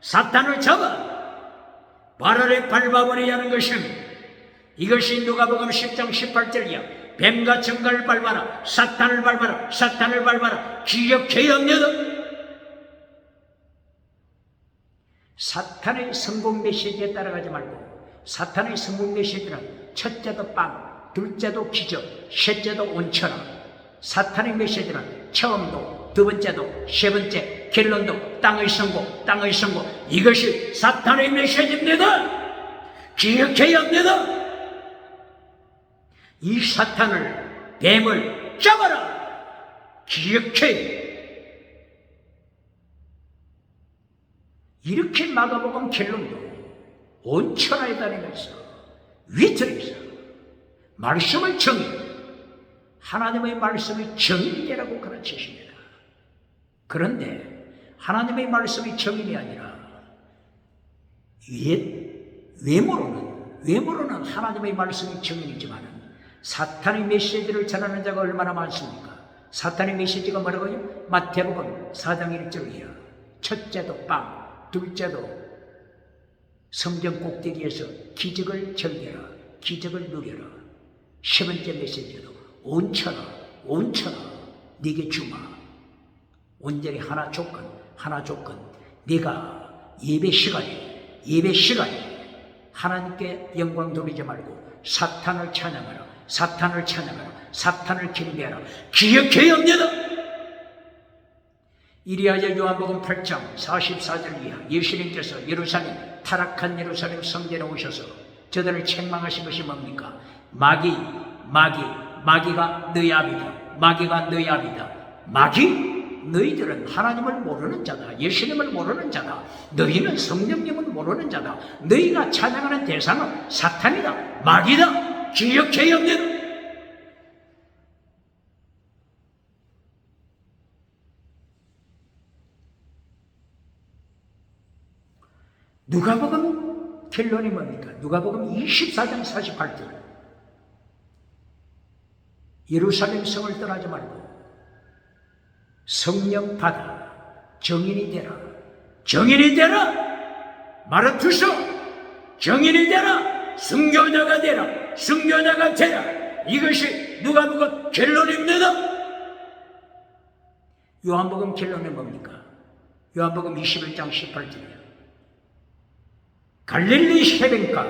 사탄을 잡아 발 아래 밟아버려야 하는 것입니다. 이것이 누가복음 10장 18절이야. 뱀과 정갈을 밟아라, 사탄을 밟아라, 사탄을 밟아라. 기억해야 합니다. 사탄의 성공 메시지에 따라가지 말고, 사탄의 성공 메시지는 첫째도 빵, 둘째도 기적, 셋째도 온천하. 사탄의 메시지는 처음도, 두 번째도, 세 번째, 결론도 땅의 성공, 땅의 성공. 이것이 사탄의 메시지입니다. 기억해야 합니다. 이 사탄을, 뱀을 잡아라. 기억해. 이렇게 마가복음 결론도 온 천하에 다니면서 위틀에서 말씀을 정의, 하나님의 말씀이 정의라고 가르치십니다. 그런데 하나님의 말씀이 정의이 아니라 외모로는 하나님의 말씀이 정의이지만 사탄의 메시지를 전하는 자가 얼마나 많습니까? 사탄의 메시지가 뭐라고요? 마태복음 4장 1절이야. 첫째도 빵, 둘째도 성전 꼭대기에서 기적을 즐겨라, 기적을 누려라. 세 번째 메시지도 온천하, 온천하, 네게 주마. 온전히 하나 조건, 네가 예배 시간에 하나님께 영광 돌리지 말고 사탄을 찬양하라, 사탄을 찬양하라, 사탄을 경배하라. 기억해야 합니다. 이리하여 요한복음 8장 44절 이하 예수님께서 타락한 예루살렘 성전에 오셔서 저들을 책망하신 것이 뭡니까? 마귀가 너희 아비다. 마귀가 너희 아비다. 마귀? 너희들은 하나님을 모르는 자다. 예수님을 모르는 자다. 너희는 성령님을 모르는 자다. 너희가 찬양하는 대상은 사탄이다. 마귀다. 기억해야 합니다. 누가복음 결론이 뭡니까? 누가복음 24장 48절 예루살렘 성을 떠나지 말고 성령 받아 정인이 되라. 정인이 되라. 마르투스 정인이 되라. 순교자가 되라. 순교자가 되라. 이것이 누가복음 결론입니다. 요한복음 결론은 뭡니까? 요한복음 21장 18절이야. 갈릴리 해변가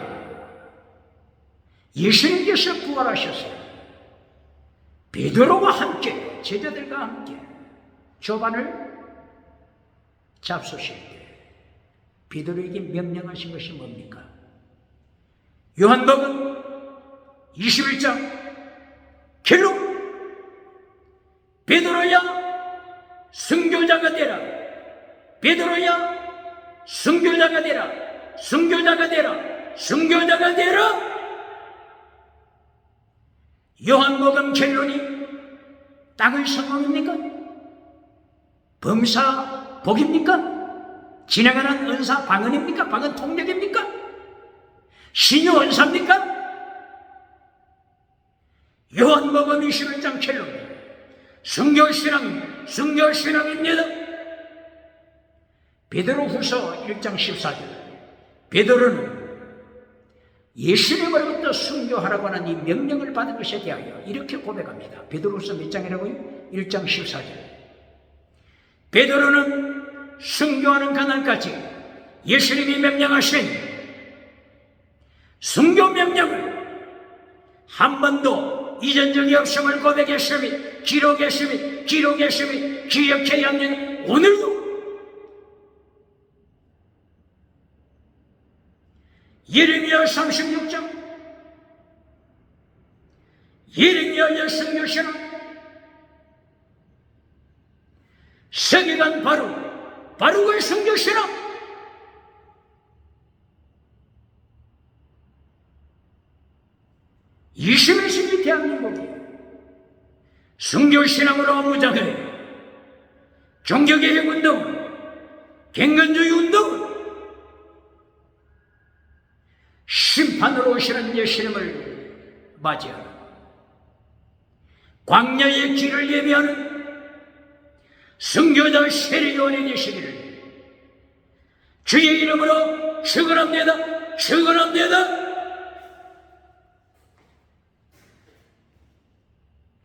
예수님께서 부활하셨어요. 베드로와 함께, 제자들과 함께 조반을 잡수실 때 베드로에게 명령하신 것이 뭡니까? 요한복음 21장 결론. 베드로야 순교자가 되라. 베드로야 순교자가 되라. 순교자가 되라. 순교자가 되라. 요한복음 결론이 땅의 성공입니까? 범사 복입니까? 지나가는 은사 방언입니까? 방언 통역입니까? 신유 은사입니까? 요한복음 21장 결론 순교신앙입니다. 베드로후서 1장 14절. 베드로는 예수님으로부터 순교하라고 하는 이 명령을 받은 것에 대하여 이렇게 고백합니다. 베드로후서 몇 장이라고요? 1장 14절. 베드로는 순교하는 그날까지 예수님이 명령하신 순교 명령을 한 번도 잊은 적이 없음을 고백했으며 기록했으며 기억해야 하는 오늘도 예레미야 36장 예레미야의 선교신은 세계관 바루고의 선교신은 (21) 세기 대한민국이 선교신앙으로 무장해 종교개혁운동, 갱건주의 운동, 심판으로 오시는 예수님을 맞이하는 광야의 길을 예비하는 선교자 세례요한이 되시기를 주의 이름으로 축원합니다.